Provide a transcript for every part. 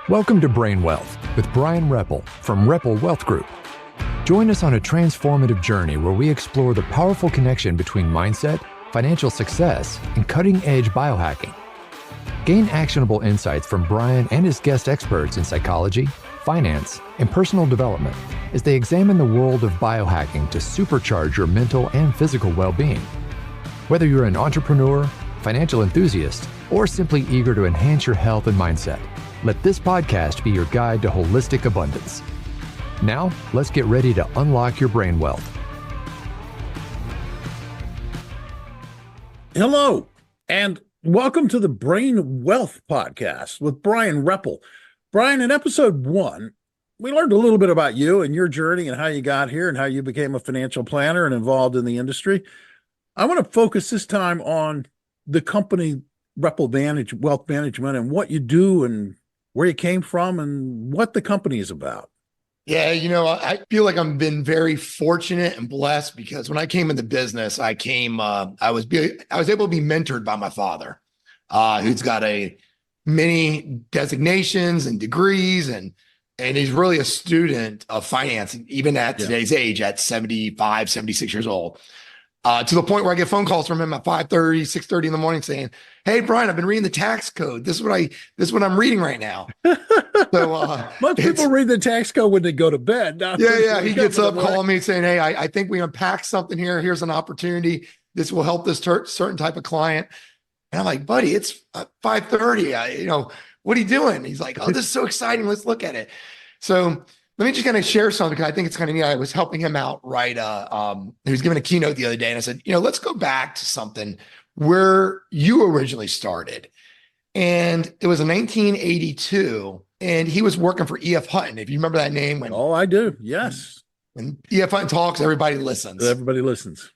Welcome to Brain Wealth with Bryan Repple from Repple Wealth Group. Join us on a transformative journey where we explore the powerful connection between mindset, financial success, and cutting-edge biohacking. Gain actionable insights from Bryan and his guest experts in psychology, finance, and personal development as they examine the world of biohacking to supercharge your mental and physical well-being. Whether you're an entrepreneur, financial enthusiast, or simply eager to enhance your health and mindset, let this podcast be your guide to holistic abundance. Now, let's get ready to unlock your brain wealth. Hello, and welcome to the Brain Wealth Podcast with Bryan Repple. Bryan, in episode 1, we learned a little bit about you and your journey and how you got here and how you became a financial planner and involved in the industry. I want to focus this time on the company Repple Wealth Management and what you do and where you came from and what the company is about. Yeah, I feel like I've been very fortunate and blessed because when I came into business, I was able to be mentored by my father, who's got many designations and degrees, and he's really a student of finance, even at today's age, at 75, 76 years old. To the point where I get phone calls from him at 5:30, 6:30 in the morning saying, "Hey, Bryan, I've been reading the tax code. This is what I'm reading right now." So most people read the tax code when they go to bed. Yeah. He gets up calling me saying, "Hey, I think we unpacked something here. Here's an opportunity. This will help this certain type of client." And I'm like, "Buddy, it's 5:30. What are you doing?" He's like, "Oh, this is so exciting. Let's look at it." So let me just kind of share something because I think it's kind of neat. I was helping him out, right? He was giving a keynote the other day, and I said, let's go back to something where you originally started. And it was in 1982, and he was working for E.F. Hutton. If you remember that name. Oh, I do. Yes. When E.F. Hutton talks, everybody listens. Everybody listens.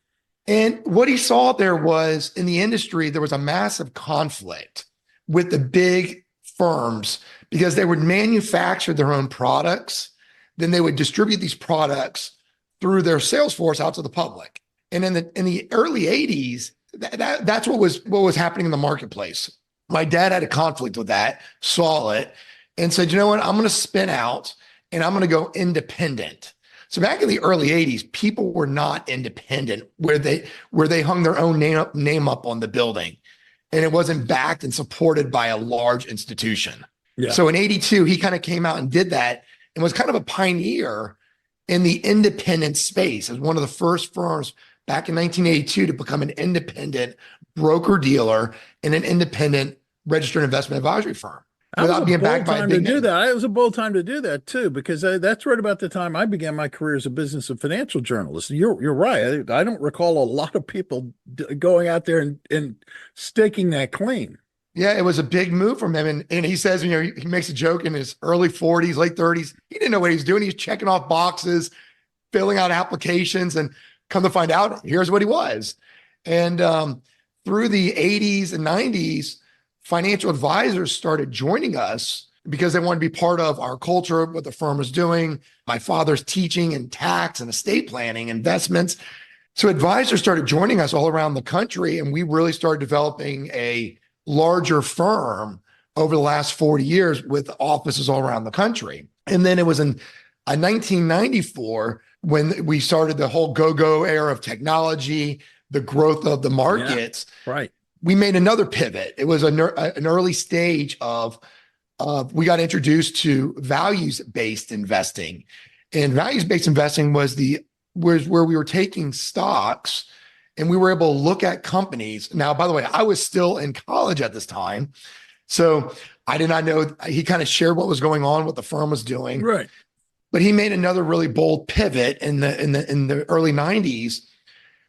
And what he saw there was in the industry, there was a massive conflict with the big firms because they would manufacture their own products. Then they would distribute these products through their sales force out to the public. And in the early 80s, that's what was happening in the marketplace. My dad had a conflict with that, saw it, and said, "You know what? I'm going to spin out and I'm going to go independent." So back in the early 80s, people were not independent where they hung their own name up on the building, and it wasn't backed and supported by a large institution. Yeah. So in 82, he kind of came out and did that, and was kind of a pioneer in the independent space as one of the first firms back in 1982 to become an independent broker-dealer and an independent registered investment advisory firm without being backed by a big name. It was a bold time to do that too, because that's right about the time I began my career as a business and financial journalist. You're right. I don't recall a lot of people going out there and staking that claim. Yeah, it was a big move from him. And he says, he makes a joke in his early 40s, late 30s. He didn't know what he was doing. He was checking off boxes, filling out applications, and come to find out, here's what he was. And through the 80s and 90s, financial advisors started joining us because they wanted to be part of our culture, what the firm was doing. My father's teaching in tax and estate planning, investments. So advisors started joining us all around the country, and we really started developing a larger firm over the last 40 years with offices all around the country. And then it was in 1994 when we started the whole go-go era of technology, the growth of the markets. Yeah, right. We made another pivot. It was an early stage of we got introduced to values-based investing. And values-based investing was where we were taking stocks and we were able to look at companies. Now, by the way, I was still in college at this time. So I did not know. He kind of shared what was going on, what the firm was doing. Right. But he made another really bold pivot in the early 90s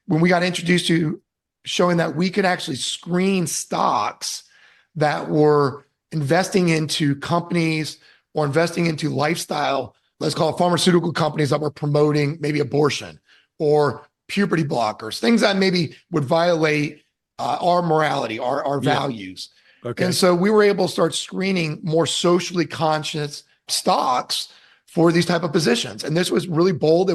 when we got introduced to showing that we could actually screen stocks that were investing into companies or investing into lifestyle, let's call it pharmaceutical companies that were promoting maybe abortion or puberty blockers, things that maybe would violate our morality, our values. Okay. And so we were able to start screening more socially conscious stocks for these type of positions. And this was really bold. It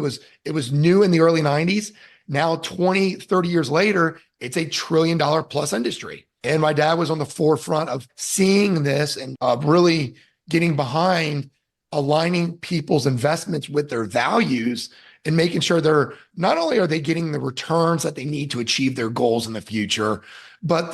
was new in the early 90s. Now, 20, 30 years later, it's a $1 trillion plus industry. And my dad was on the forefront of seeing this and really, getting behind aligning people's investments with their values and making sure they're not only are they getting the returns that they need to achieve their goals in the future, but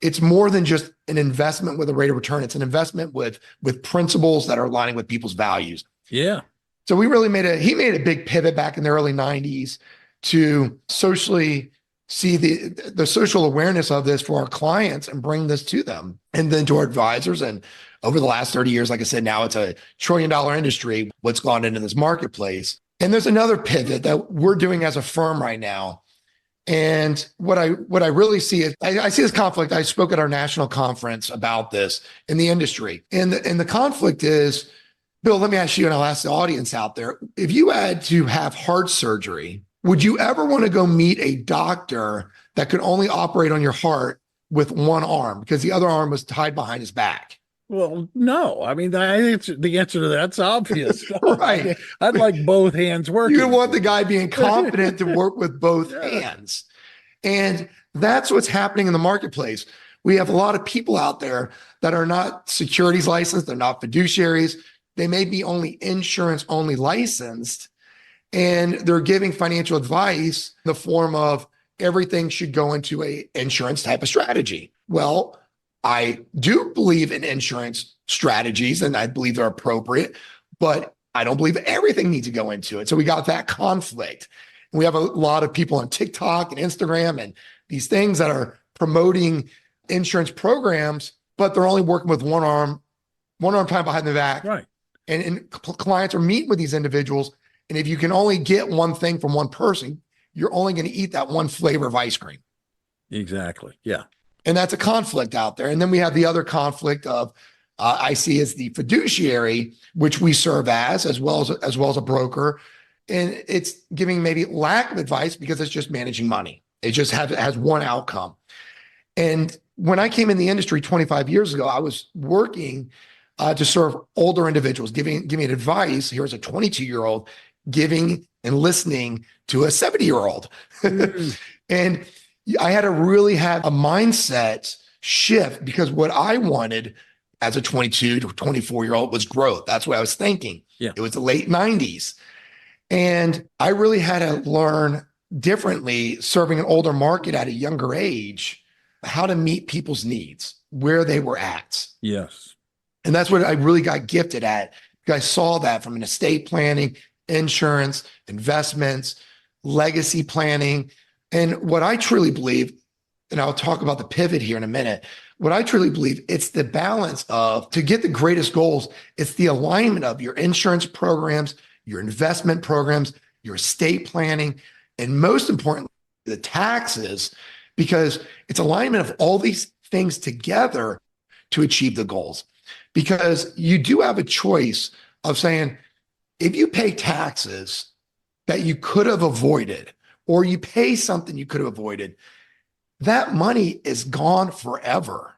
it's more than just an investment with a rate of return. It's an investment with principles that are aligning with people's values. Yeah. So he made a big pivot back in the early 90s to socially see the social awareness of this for our clients and bring this to them and then to our advisors. And over the last 30 years, like I said, now it's a $1 trillion industry, what's gone into this marketplace. And there's another pivot that we're doing as a firm right now. And what I really see is I see this conflict. I spoke at our national conference about this in the industry. And the conflict is, Bill, let me ask you, and I'll ask the audience out there, if you had to have heart surgery, would you ever want to go meet a doctor that could only operate on your heart with one arm because the other arm was tied behind his back? Well, no. I mean, the answer to that's obvious. Right. I'd like both hands working. You want the guy being confident to work with both hands. And that's what's happening in the marketplace. We have a lot of people out there that are not securities licensed. They're not fiduciaries. They may be only insurance only licensed. And they're giving financial advice in the form of everything should go into a insurance type of strategy. Well, I do believe in insurance strategies and I believe they're appropriate, but I don't believe everything needs to go into it. So we got that conflict. We have a lot of people on TikTok and Instagram and these things that are promoting insurance programs, but they're only working with one arm tied behind the back. Right. And clients are meeting with these individuals. And if you can only get one thing from one person, you're only going to eat that one flavor of ice cream. Exactly. Yeah. And that's a conflict out there. And then we have the other conflict of I see as the fiduciary, which we serve as well as a broker. And it's giving maybe lack of advice because it's just managing money. It just has one outcome. And when I came in the industry 25 years ago, I was working to serve older individuals, giving advice. Here's a 22-year-old giving and listening to a 70-year-old. And I had to really have a mindset shift because what I wanted as a 22 to 24-year-old was growth. That's what I was thinking. Yeah. It was the late 90s. And I really had to learn differently, serving an older market at a younger age, how to meet people's needs, where they were at. Yes. And that's what I really got gifted at. I saw that from an estate planning, insurance, investments, legacy planning. And what I truly believe, and I'll talk about the pivot here in a minute, what I truly believe, it's the balance of, to get the greatest goals, it's the alignment of your insurance programs, your investment programs, your estate planning, and most importantly, the taxes, because it's alignment of all these things together to achieve the goals. Because you do have a choice of saying, if you pay taxes that you could have avoided, or you pay something you could have avoided, that money is gone forever.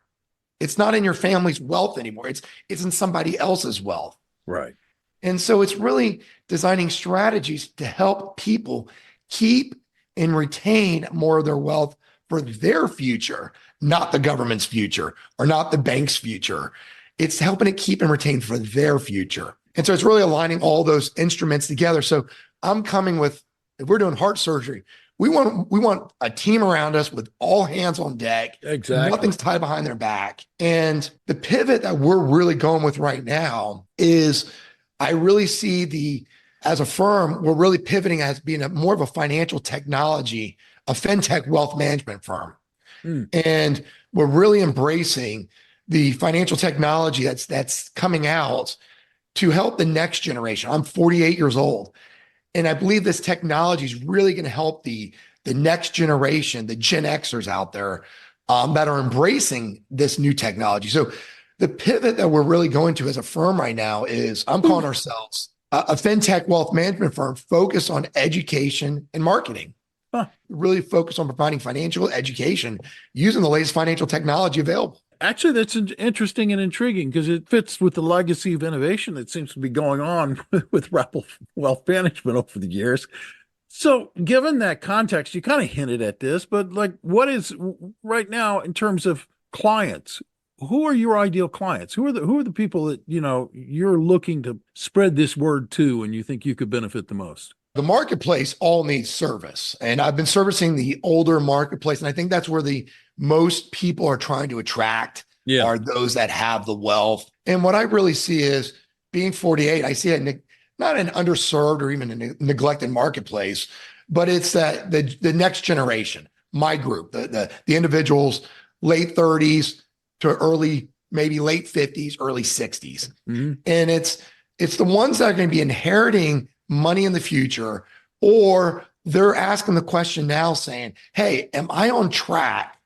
It's not in your family's wealth anymore. It's in somebody else's wealth. Right. And so it's really designing strategies to help people keep and retain more of their wealth for their future, not the government's future or not the bank's future. It's helping it keep and retain for their future. And so it's really aligning all those instruments together. So I'm coming with, if we're doing heart surgery, we want a team around us with all hands on deck. Exactly. Nothing's tied behind their back. And the pivot that we're really going with right now is I really see as a firm, we're really pivoting as being more of a financial technology, a FinTech wealth management firm. And we're really embracing the financial technology that's coming out to help the next generation. I'm 48 years old. And I believe this technology is really going to help the next generation, the Gen Xers out there that are embracing this new technology. So the pivot that we're really going to as a firm right now is I'm calling ourselves a FinTech wealth management firm focused on education and marketing. Really focused on providing financial education using the latest financial technology available. Actually, that's interesting and intriguing because it fits with the legacy of innovation that seems to be going on with Repple Wealth Management over the years. So given that context, you kind of hinted at this, but like what is right now in terms of clients, who are your ideal clients? Who are the people that, you're looking to spread this word to and you think you could benefit the most? The marketplace all needs service. And I've been servicing the older marketplace. And I think that's where the most people are trying to attract are those that have the wealth. And what I really see is being 48, I see it not an underserved or even a neglected marketplace, but it's that the next generation, my group, the individuals, late 30s to early, maybe late 50s, early 60s. Mm-hmm. And it's the ones that are going to be inheriting money in the future, or they're asking the question now saying, hey, am I on track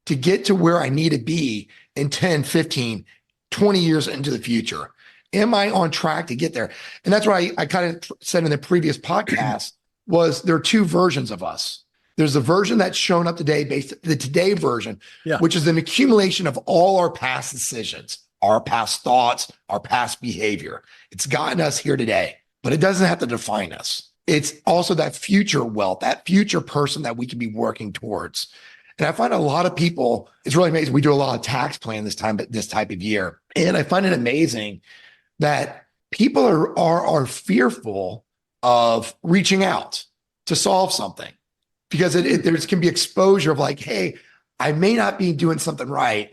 to get to where I need to be in 10, 15, 20 years into the future? Am I on track to get there? And that's what I kind of said in the previous podcast was there are two versions of us. There's the version that's shown up today, the today version, which is an accumulation of all our past decisions, our past thoughts, our past behavior. It's gotten us here today, but it doesn't have to define us. It's also that future wealth, that future person that we can be working towards. And I find a lot of people, it's really amazing. We do a lot of tax planning this type of year. And I find it amazing that people are fearful of reaching out to solve something because there can be exposure of like, hey, I may not be doing something right.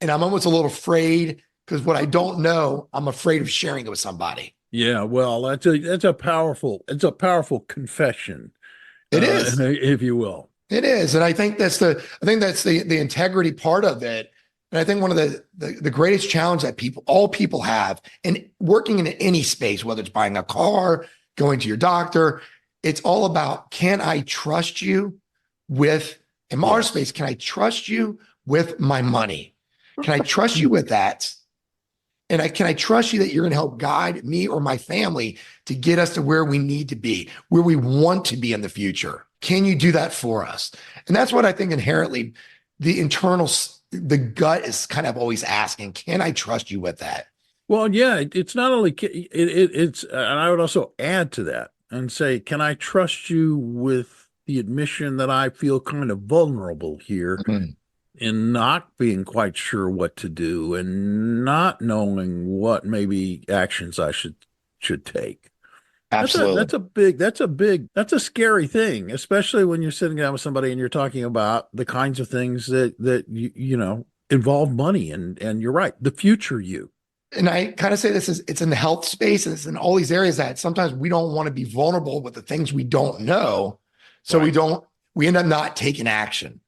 And I'm almost a little afraid because what I don't know, I'm afraid of sharing it with somebody. Yeah, well, that's a powerful confession. It is, if you will. It is, and I think that's the integrity part of it. And I think one of the greatest challenge that all people have, and working in any space, whether it's buying a car, going to your doctor, it's all about, can I trust you with, in our space, can I trust you with my money? Can I trust you with that? And can I trust you that you're going to help guide me or my family to get us to where we need to be, where we want to be in the future? Can you do that for us? And that's what I think inherently the gut is kind of always asking, can I trust you with that? Well, yeah, it's not only, it's, and I would also add to that and say, can I trust you with the admission that I feel kind of vulnerable here? Mm-hmm. In not being quite sure what to do and not knowing what maybe actions I should take. Absolutely. That's a scary thing, especially when you're sitting down with somebody and you're talking about the kinds of things that you involve money and you're right, the future you. And I kind of say it's in the health space and it's in all these areas that sometimes we don't want to be vulnerable with the things we don't know. So we end up not taking action.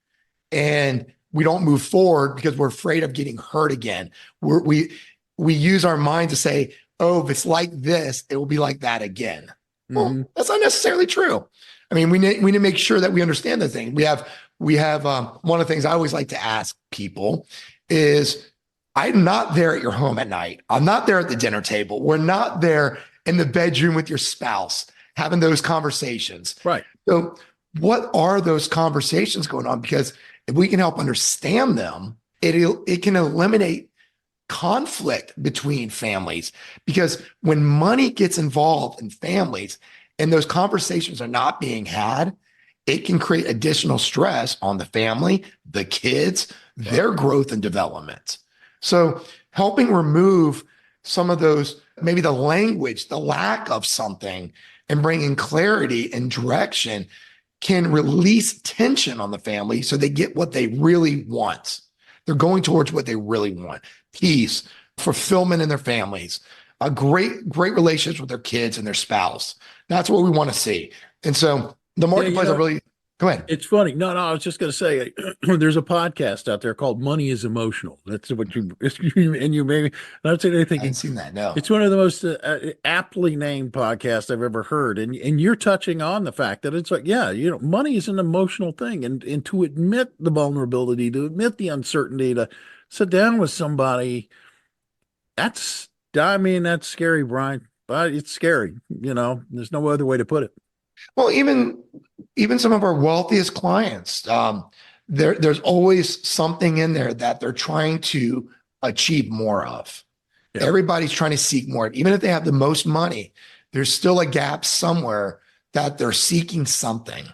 And we don't move forward because we're afraid of getting hurt again. We use our mind to say, oh, if it's like this, it will be like that again. Mm-hmm. Well, that's not necessarily true. I mean, we need to make sure that we understand the thing. We have one of the things I always like to ask people is, I'm not there at your home at night. I'm not there at the dinner table. We're not there in the bedroom with your spouse having those conversations. Right. So what are those conversations going on? Because if we can help understand them, it can eliminate conflict between families. Because when money gets involved in families and those conversations are not being had, it can create additional stress on the family, the kids, their growth and development. So helping remove some of those, maybe the language, the lack of something, and bringing clarity and direction can release tension on the family so they get what they really want. They're going towards what they really want. Peace, fulfillment in their families, a great relationships with their kids and their spouse. That's what we want to see. And so the marketplace are really, go ahead. It's funny. No, I was just going to say, there's a podcast out there called Money is Emotional. That's what and you maybe, not saying anything. I haven't seen that, no. It's one of the most aptly named podcasts I've ever heard. And you're touching on the fact that it's like, money is an emotional thing. And to admit the vulnerability, to admit the uncertainty, to sit down with somebody, that's scary, Brian. But it's scary. There's no other way to put it. Well, even some of our wealthiest clients, there's always something in there that they're trying to achieve more of. Yeah. Everybody's trying to seek more. Even if they have the most money, there's still a gap somewhere that they're seeking something.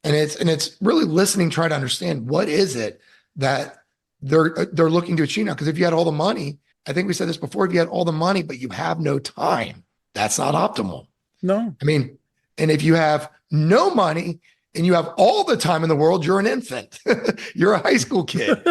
And it's really listening, trying to understand what is it that they're looking to achieve now. Because if you had all the money, I think we said this before, if you had all the money, but you have no time, that's not optimal. No. I mean, and if you have no money and you have all the time in the world, you're an infant. You're a high school kid.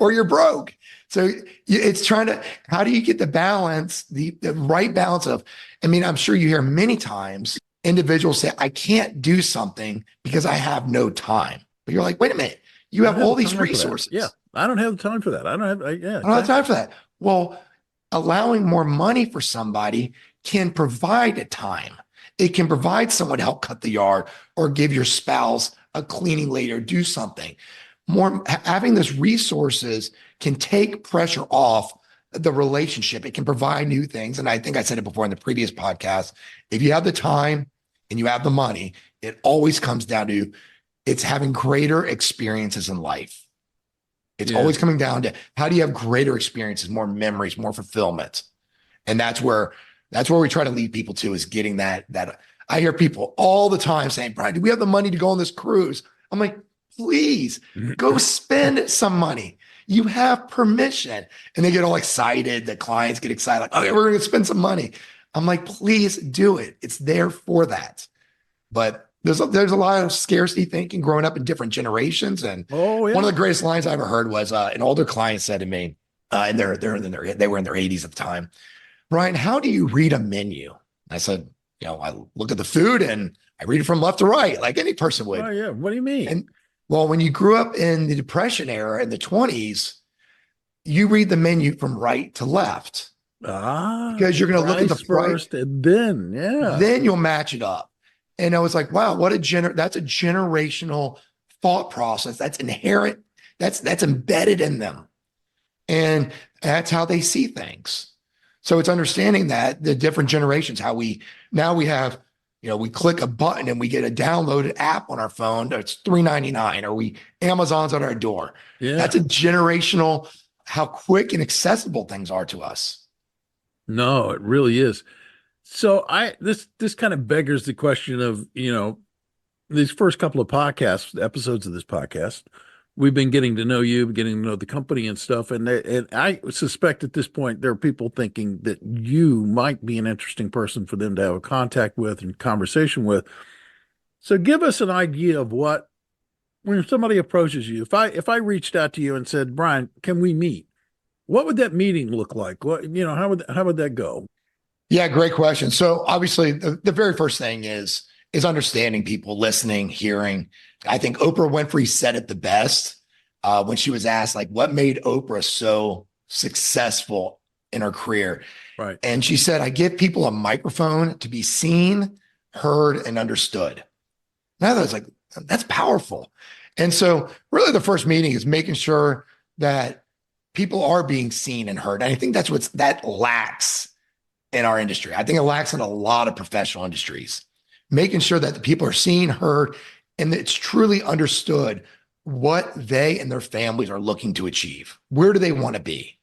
Or you're broke. So it's trying to, how do you get the balance, the right balance of, I mean, I'm sure you hear many times individuals say, I can't do something because I have no time. But you're like, wait a minute, you have all these resources. Yeah. I don't have the time for that. I don't have time for that. Well, allowing more money for somebody can provide a time. It can provide someone to help cut the yard or give your spouse a cleaning lady or do something. More having those resources can take pressure off the relationship. It can provide new things. And I think I said it before in the previous podcast. If you have the time and you have the money, it always comes down to it's having greater experiences in life. It's always coming down to how do you have greater experiences, more memories, more fulfillment. And that's where we try to lead people to, is getting that. I hear people all the time saying, Bryan, do we have the money to go on this cruise? I'm like, please go spend some money. You have permission. And they get all excited. The clients get excited. Like, okay, we're going to spend some money. I'm like, please do it. It's there for that. But there's a lot of scarcity thinking growing up in different generations. And one of the greatest lines I ever heard was an older client said to me, and they were in their 80s at the time, Bryan, how do you read a menu? I said, I look at the food and I read it from left to right, like any person would. Oh, yeah. What do you mean? And well, when you grew up in the Depression era in the 20s, you read the menu from right to left. Because you're going to look at the first and then you'll match it up. And I was like, wow, that's a generational thought process. That's inherent. That's embedded in them. And that's how they see things. So it's understanding that the different generations, how we have, we click a button and we get a downloaded app on our phone. It's $3.99, or Amazon's at our door. Yeah. That's a generational, how quick and accessible things are to us. No, it really is. So this kind of beggars the question of, these first couple of episodes of this podcast, we've been getting to know you, getting to know the company and stuff. And I suspect at this point, there are people thinking that you might be an interesting person for them to have a contact with and conversation with. So give us an idea of when somebody approaches you, if I reached out to you and said, Bryan, can we meet? What would that meeting look like? What, how would that go? Yeah, great question. So obviously the very first thing is understanding people, listening, hearing. I think Oprah Winfrey said it the best when she was asked, like, what made Oprah so successful in her career? Right. And she said, I give people a microphone to be seen, heard, and understood. Now I was like, that's powerful. And so really the first meeting is making sure that people are being seen and heard. And I think that's that lacks in our industry. I think it lacks in a lot of professional industries, making sure that the people are seen, heard, and it's truly understood what they and their families are looking to achieve. Where do they want to be?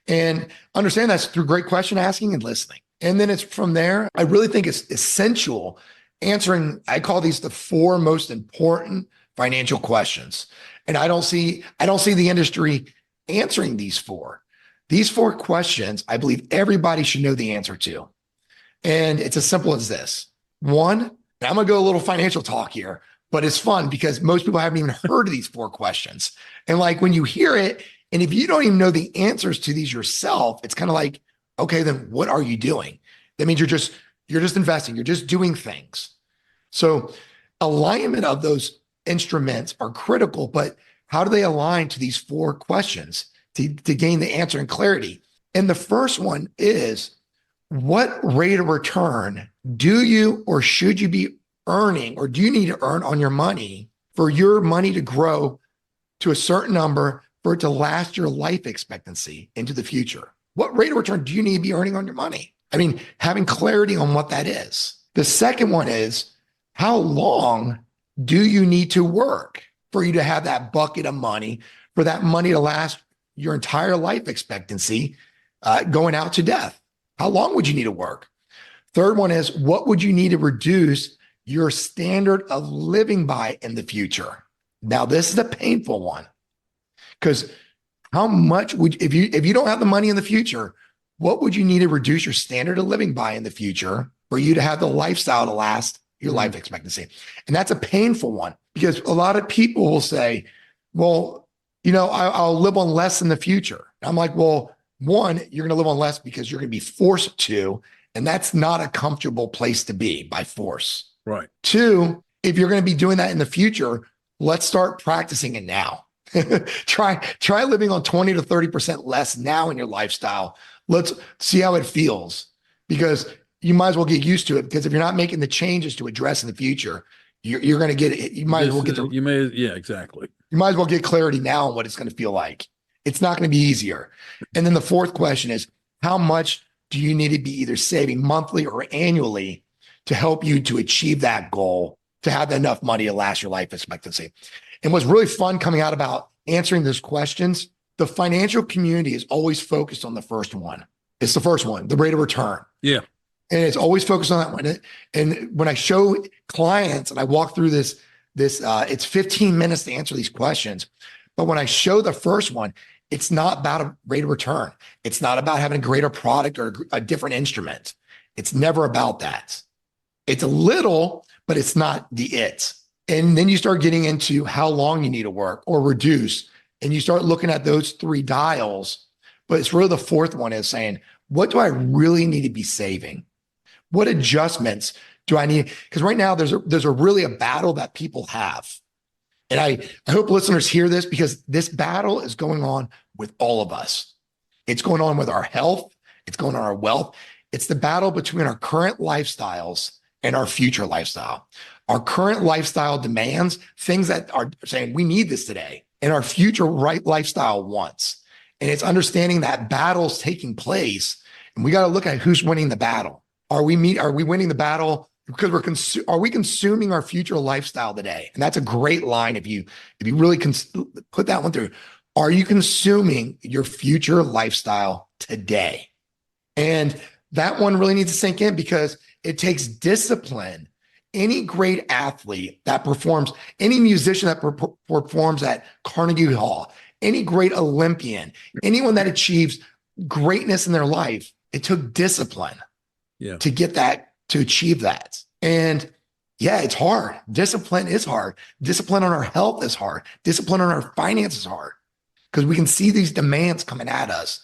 And understand that's through great question asking and listening. And then it's from there. I really think it's essential answering, I call these the 4 most important financial questions. And I don't see the industry answering these 4. These 4 questions, I believe everybody should know the answer to. And it's as simple as this. 1, I'm going to go a little financial talk here, but it's fun because most people haven't even heard of these 4 questions. And like when you hear it, and if you don't even know the answers to these yourself, it's kind of like, okay, then what are you doing? That means you're just investing. You're just doing things. So alignment of those instruments are critical, but how do they align to these 4 questions to gain the answer and clarity? And the first one is, what rate of return do you or should you be earning, or do you need to earn on your money for your money to grow to a certain number for it to last your life expectancy into the future? What rate of return do you need to be earning on your money? I mean, having clarity on what that is. The second one is, how long do you need to work for you to have that bucket of money, for that money to last your entire life expectancy going out to death? How long would you need to work? Third one is, what would you need to reduce your standard of living by in the future? Now, this is a painful one. Because how much would, if you don't have the money in the future, what would you need to reduce your standard of living by in the future for you to have the lifestyle to last your life expectancy? And that's a painful one, because a lot of people will say, well, I'll live on less in the future. I'm like, well, one, you're going to live on less because you're going to be forced to, and that's not a comfortable place to be by force. Right. Two, if you're going to be doing that in the future, let's start practicing it now. Try living on 20 to 30% less now in your lifestyle. Let's see how it feels, because you might as well get used to it, because if you're not making the changes to address in the future, you're going to get it. You might as well get exactly. You might as well get clarity now on what it's going to feel like. It's not going to be easier. And then the fourth question is, how much do you need to be either saving monthly or annually to help you to achieve that goal, to have enough money to last your life expectancy? And what's really fun coming out about answering those questions, the financial community is always focused on the first one. It's the first one, the rate of return. Yeah. And it's always focused on that one. And when I show clients and I walk through this, it's 15 minutes to answer these questions. But when I show the first one, it's not about a rate of return. It's not about having a greater product or a different instrument. It's never about that. It's a little, but it's not the it. And then you start getting into how long you need to work or reduce. And you start looking at those three dials. But it's really the fourth one is saying, what do I really need to be saving? What adjustments do I need? Because right now there's a really a battle that people have. And I hope listeners hear this, because this battle is going on with all of us. It's going on with our health. It's going on our wealth. It's the battle between our current lifestyles and our future lifestyle. Our current lifestyle demands things that are saying we need this today, and our future right lifestyle wants. And it's understanding that battle's taking place, and we got to look at who's winning the battle. Are we winning the battle because are we consuming our future lifestyle today? And that's a great line. If you really put that one through, are you consuming your future lifestyle today? And that one really needs to sink in, because it takes discipline. Any great athlete that performs, any musician that performs at Carnegie Hall, any great Olympian, anyone that achieves greatness in their life, it took discipline to get that, to achieve that. And yeah, it's hard. Discipline is hard. Discipline on our health is hard. Discipline on our finances is hard, because we can see these demands coming at us.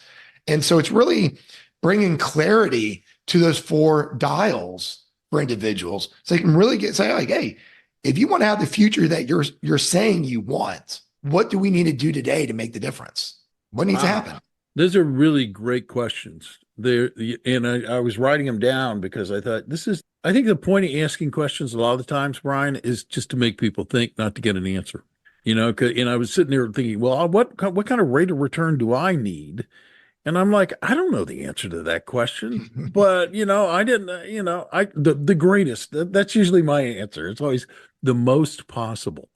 And so it's really bringing clarity to those four dials for individuals, so they can really say like, hey, if you want to have the future that you're saying you want, what do we need to do today to make the difference? What needs to happen? Those are really great questions there. And I was writing them down because I thought I think the point of asking questions a lot of the times, Bryan, is just to make people think, not to get an answer, and I was sitting there thinking, well, what kind of rate of return do I need? And I'm like, I don't know the answer to that question, but I didn't, the greatest, that's usually my answer. It's always the most possible.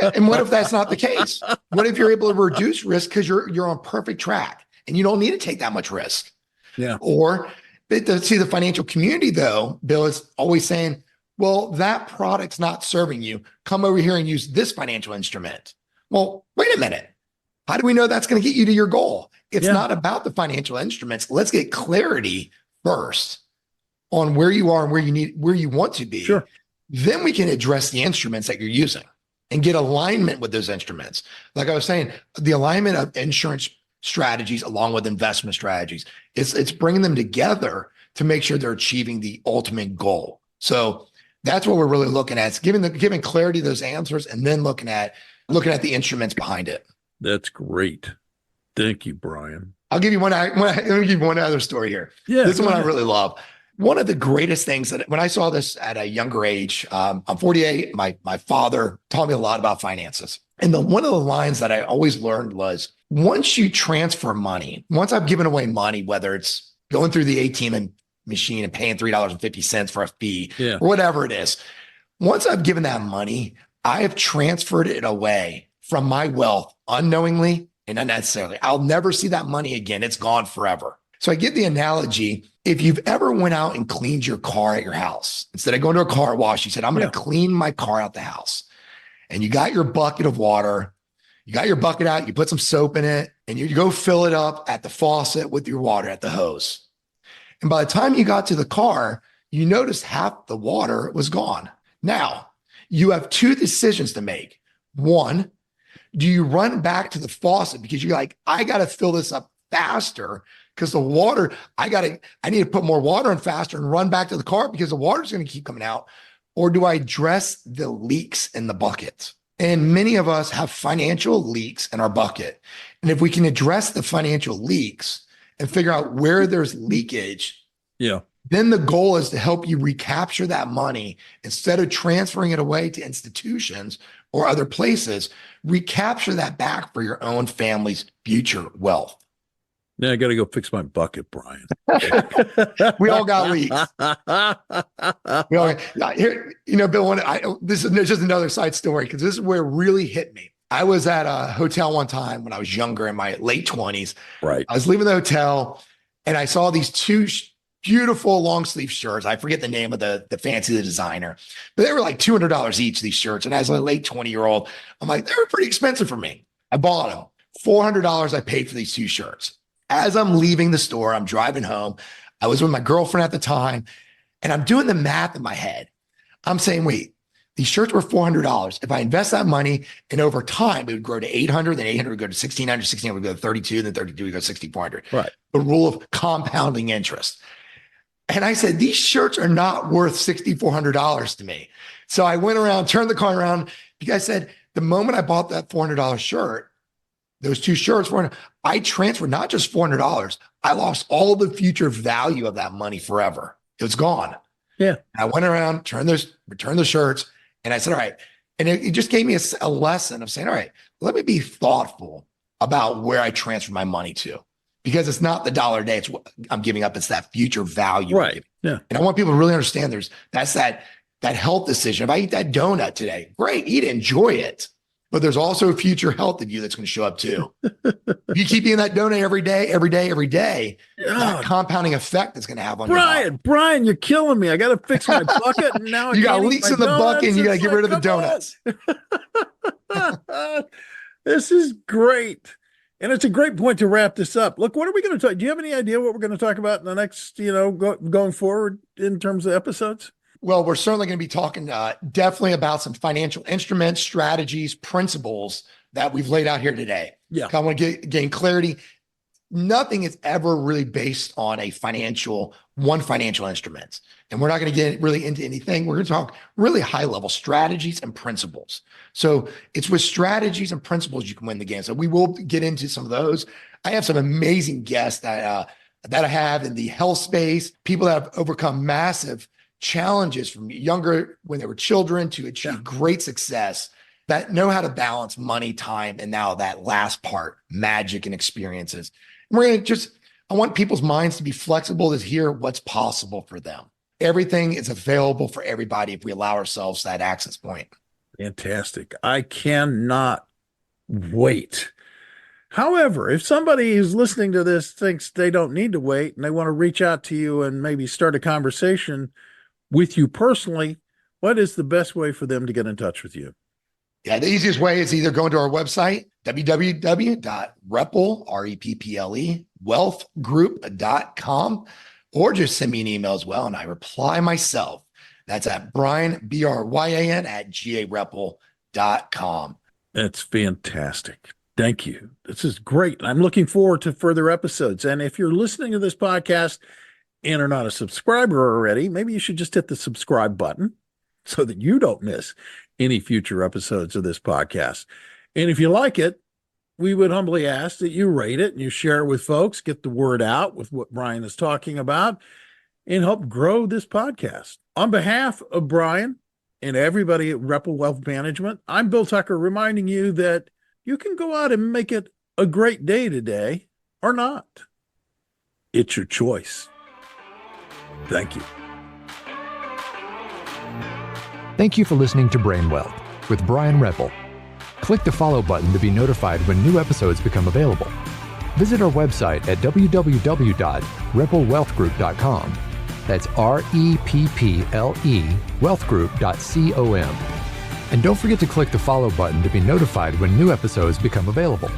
And what if that's not the case? What if you're able to reduce risk because you're on perfect track and you don't need to take that much risk? Yeah. Or see, the financial community, though, Bill, is always saying, well, that product's not serving you. Come over here and use this financial instrument. Well, wait a minute. How do we know that's going to get you to your goal? It's not about the financial instruments. Let's get clarity first on where you are and where you want to be. Sure. Then we can address the instruments that you're using and get alignment with those instruments. Like I was saying, the alignment of insurance strategies along with investment strategies, it's bringing them together to make sure they're achieving the ultimate goal. So that's what we're really looking at. It's giving clarity to those answers, and then looking at the instruments behind it. That's great. Thank you, Bryan. Let me give you one other story here. Yeah, this is one I really love. One of the greatest things that when I saw this at a younger age, I'm 48. My father taught me a lot about finances. And one of the lines that I always learned was, once you transfer money, once I've given away money, whether it's going through the ATM machine and paying $3.50 for a fee or whatever it is, once I've given that money, I have transferred it away from my wealth unknowingly and unnecessarily. I'll never see that money again. It's gone forever. So I give the analogy, if you've ever went out and cleaned your car at your house, instead of going to a car wash, you said, I'm going to clean my car out the house. And you got your bucket of water, You got your bucket out, you put some soap in it, and you go fill it up at the faucet with your water at the hose. And by the time you got to the car, you noticed half the water was gone. Now, you have two decisions to make. One, do you run back to the faucet because you're like, I got to fill this up faster because the water, I need to put more water in faster and run back to the car because the water's going to keep coming out? Or do I address the leaks in the bucket? And many of us have financial leaks in our bucket. And if we can address the financial leaks and figure out where there's leakage, then the goal is to help you recapture that money instead of transferring it away to institutions or other places. Recapture that back for your own family's future wealth. Now I got to go fix my bucket, Bryan. We all got leaks. We all here, Bill. This is just another side story because this is where it really hit me. I was at a hotel one time when I was younger, in my late 20s. Right. I was leaving the hotel and I saw these two beautiful long sleeve shirts. I forget the name of the fancy designer, but they were like $200 each, these shirts. And as a late 20-year-old, I'm like, they were pretty expensive for me. I bought them. $400 I paid for these two shirts. As I'm leaving the store, I'm driving home. I was with my girlfriend at the time, and I'm doing the math in my head. I'm saying, wait, these shirts were $400. If I invest that money and over time, it would grow to 800, then 800 would go to 1600, 1600 would go to 32, then 32 would go to 6400. Right. The rule of compounding interest. And I said, these shirts are not worth $6,400 to me. So I went around, turned the car around, because I said, the moment I bought that $400 shirt, those two shirts, I transferred not just $400, I lost all the future value of that money forever. It was gone. Yeah. I went around, returned the shirts, and I said, all right. And it just gave me a lesson of saying, all right, let me be thoughtful about where I transfer my money to. Because it's not the dollar a day, it's what I'm giving up. It's that future value. Right. Yeah. And I want people to really understand that's that health decision. If I eat that donut today, great, eat it, enjoy it. But there's also a future health of you that's going to show up too. If you keep eating that donut every day, that compounding effect that's going to have on your body. Bryan, you're killing me. I got to fix my bucket. And now you got leaks in the bucket and you got to get rid of the donuts. This is great. And it's a great point to wrap this up. Look, what are we going to talk? Do you have any idea what we're going to talk about in the next, going forward in terms of episodes? Well, we're certainly going to be talking definitely about some financial instruments, strategies, principles that we've laid out here today. Yeah. I want to gain clarity. Nothing is ever really based on one financial instrument. And we're not going to get really into anything. We're going to talk really high level strategies and principles. So it's with strategies and principles you can win the game. So we will get into some of those. I have some amazing guests that I have in the health space, people that have overcome massive challenges from younger when they were children to achieve great success, that know how to balance money, time, and now that last part, magic and experiences. And we're going to I want people's minds to be flexible to hear what's possible for them. Everything is available for everybody if we allow ourselves that access point. Fantastic. I cannot wait. However, if somebody who's listening to this thinks they don't need to wait and they want to reach out to you and maybe start a conversation with you personally, what is the best way for them to get in touch with you? Yeah, the easiest way is either going to our website, www.repple, R-E-P-P-L-E, wealthgroup.com, or just send me an email as well, and I reply myself. That's at Bryan, B-R-Y-A-N, at garepple.com. That's fantastic. Thank you. This is great. I'm looking forward to further episodes. And if you're listening to this podcast and are not a subscriber already, maybe you should just hit the subscribe button so that you don't miss any future episodes of this podcast. And if you like it, we would humbly ask that you rate it and you share it with folks, get the word out with what Bryan is talking about, and help grow this podcast. On behalf of Bryan and everybody at Repple Wealth Management, I'm Bill Tucker, reminding you that you can go out and make it a great day today or not. It's your choice. Thank you. Thank you for listening to Brain Wealth with Bryan Repple. Click the follow button to be notified when new episodes become available. Visit our website at www.repplewealthgroup.com. That's REPPLE wealthgroup.com. And don't forget to click the follow button to be notified when new episodes become available.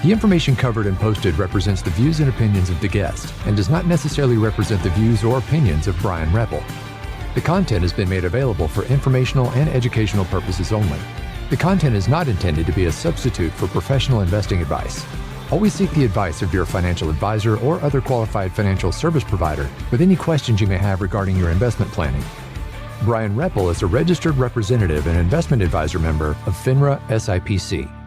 The information covered and posted represents the views and opinions of the guest and does not necessarily represent the views or opinions of Bryan Repple. The content has been made available for informational and educational purposes only. The content is not intended to be a substitute for professional investing advice. Always seek the advice of your financial advisor or other qualified financial service provider with any questions you may have regarding your investment planning. Bryan Repple is a registered representative and investment advisor member of FINRA SIPC.